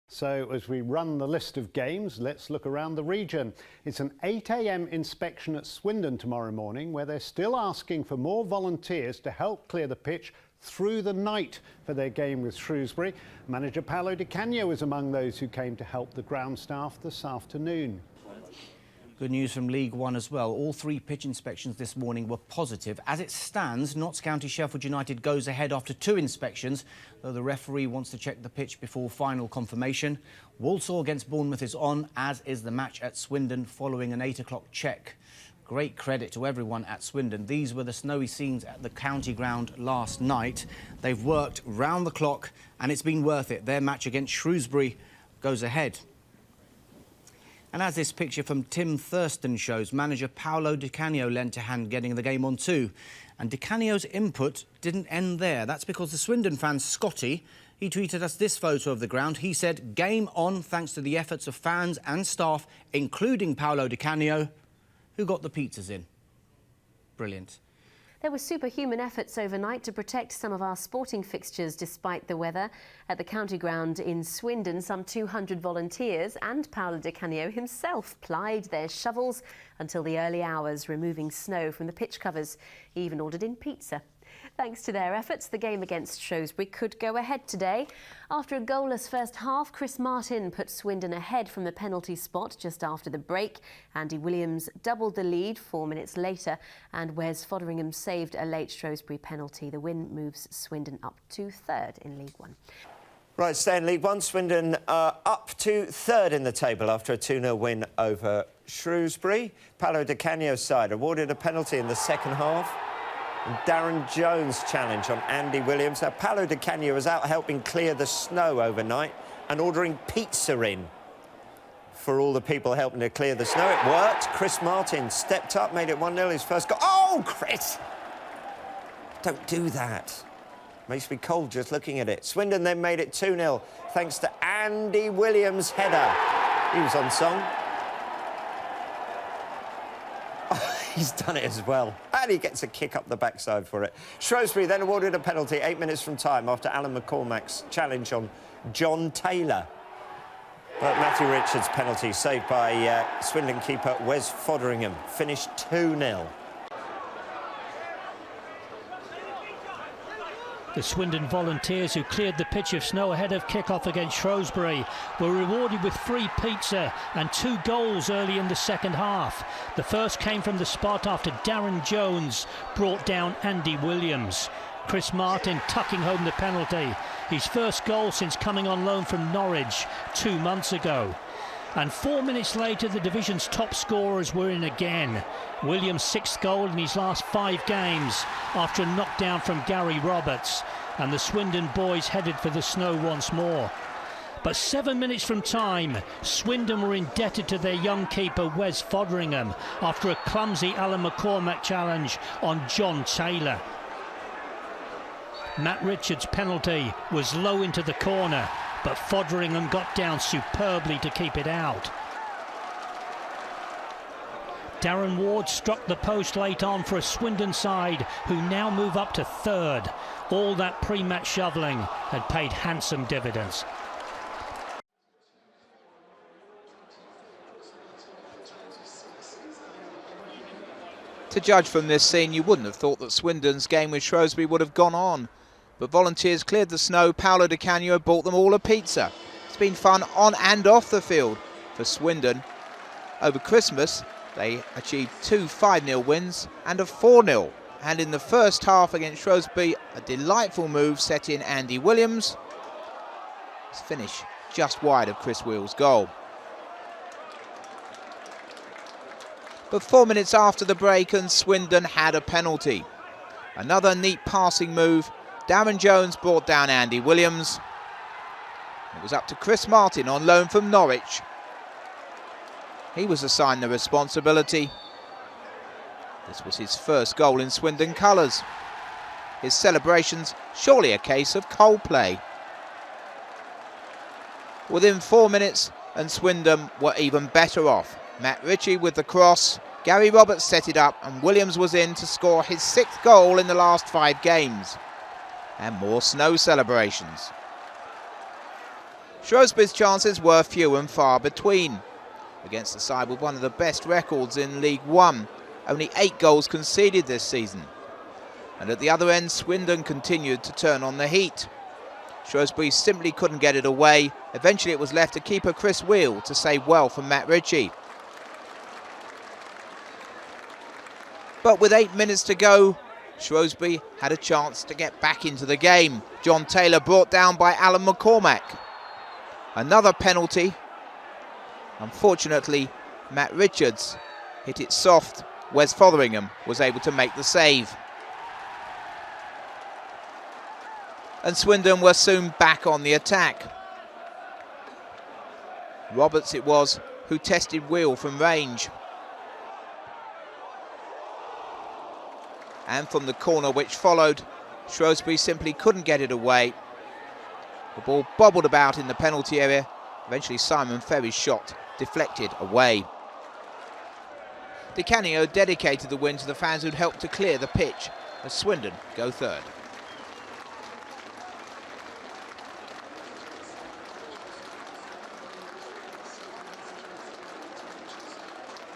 So as we run the list of games, let's look around the region. It's an 8 a.m. inspection at Swindon tomorrow morning, where they're still asking for more volunteers to help clear the pitch through the night for their game with Shrewsbury. Manager Paolo di Canio is among those who came to help the ground staff this afternoon. Good news from League One as well. All 3 pitch inspections this morning were positive. As it stands, Notts County Sheffield United goes ahead after 2 inspections, though the referee wants to check the pitch before final confirmation. Walsall against Bournemouth is on, as is the match at Swindon following an 8 o'clock check. Great credit to everyone at Swindon. These were the snowy scenes at the county ground last night. They've worked round the clock and it's been worth it. Their match against Shrewsbury goes ahead. And as this picture from Tim Thurston shows, manager Paolo di Canio lent a hand getting the game on too. And Di Canio's input didn't end there. That's because the Swindon fan, Scotty, he tweeted us this photo of the ground. He said, "Game on thanks to the efforts of fans and staff, including Paolo di Canio, who got the pizzas in." Brilliant. There were superhuman efforts overnight to protect some of our sporting fixtures despite the weather. At the county ground in Swindon, some 200 volunteers and Paolo di Canio himself plied their shovels until the early hours, removing snow from the pitch covers. He even ordered in pizza. Thanks to their efforts, the game against Shrewsbury could go ahead today. After a goalless first half, Chris Martin put Swindon ahead from the penalty spot just after the break. Andy Williams doubled the lead 4 minutes later, and Wes Foderingham saved a late Shrewsbury penalty. The win moves Swindon up to 3rd in League One. Right, stay in League One. Swindon up to 3rd in the table after a 2-0 win over Shrewsbury. Paolo di Canio's side awarded a penalty in the second half. Darren Jones' challenge on Andy Williams. Now, Paolo di Canio was out helping clear the snow overnight and ordering pizza in for all the people helping to clear the snow. It worked. Chris Martin stepped up, made it 1-0, his first goal. Oh, Chris! Don't do that. Makes me cold just looking at it. Swindon then made it 2-0 thanks to Andy Williams' header. He was on song. He's done it as well. And he gets a kick up the backside for it. Shrewsbury then awarded a penalty 8 minutes from time after Alan McCormack's challenge on John Taylor. But Matthew Richards' penalty, saved by Swindon keeper Wes Foderingham, finished 2-0. The Swindon volunteers, who cleared the pitch of snow ahead of kick-off against Shrewsbury, were rewarded with free pizza and 2 goals early in the second half. The first came from the spot after Darren Jones brought down Andy Williams. Chris Martin tucking home the penalty, his first goal since coming on loan from Norwich 2 months ago. And 4 minutes later, the division's top scorers were in again. Williams' 6th goal in his last 5 games after a knockdown from Gary Roberts, and the Swindon boys headed for the snow once more. But 7 minutes from time, Swindon were indebted to their young keeper Wes Foderingham after a clumsy Alan McCormack challenge on John Taylor. Matt Richards' penalty was low into the corner, but Foderingham got down superbly to keep it out. Darren Ward struck the post late on for a Swindon side who now move up to 3rd. All that pre-match shovelling had paid handsome dividends. To judge from this scene, you wouldn't have thought that Swindon's game with Shrewsbury would have gone on. But volunteers cleared the snow. Paolo di Canio bought them all a pizza. It's been fun on and off the field for Swindon. Over Christmas, they achieved 2 5-0 wins and a 4-0. And in the first half against Shrewsbury, a delightful move set in Andy Williams. His finish just wide of Chris Wheel's goal. But 4 minutes after the break, and Swindon had a penalty. Another neat passing move. Darren Jones brought down Andy Williams. It was up to Chris Martin on loan from Norwich. He was assigned the responsibility. This was his first goal in Swindon colours. His celebrations, surely a case of Coldplay. Within 4 minutes, and Swindon were even better off. Matt Ritchie with the cross. Gary Roberts set it up, and Williams was in to score his 6th goal in the last 5 games. And more snow celebrations. Shrewsbury's chances were few and far between. Against the side with one of the best records in League One, only 8 goals conceded this season. And at the other end, Swindon continued to turn on the heat. Shrewsbury simply couldn't get it away. Eventually it was left to keeper Chris Wheel to save well from Matt Ritchie. But with 8 minutes to go, Shrewsbury had a chance to get back into the game. John Taylor brought down by Alan McCormack. Another penalty. Unfortunately, Matt Richards hit it soft. Wes Fotheringham was able to make the save. And Swindon were soon back on the attack. Roberts it was who tested Wheel from range. And from the corner which followed, Shrewsbury simply couldn't get it away. The ball bobbled about in the penalty area. Eventually Simon Ferry's shot deflected away. Di Canio dedicated the win to the fans who'd helped to clear the pitch as Swindon go third.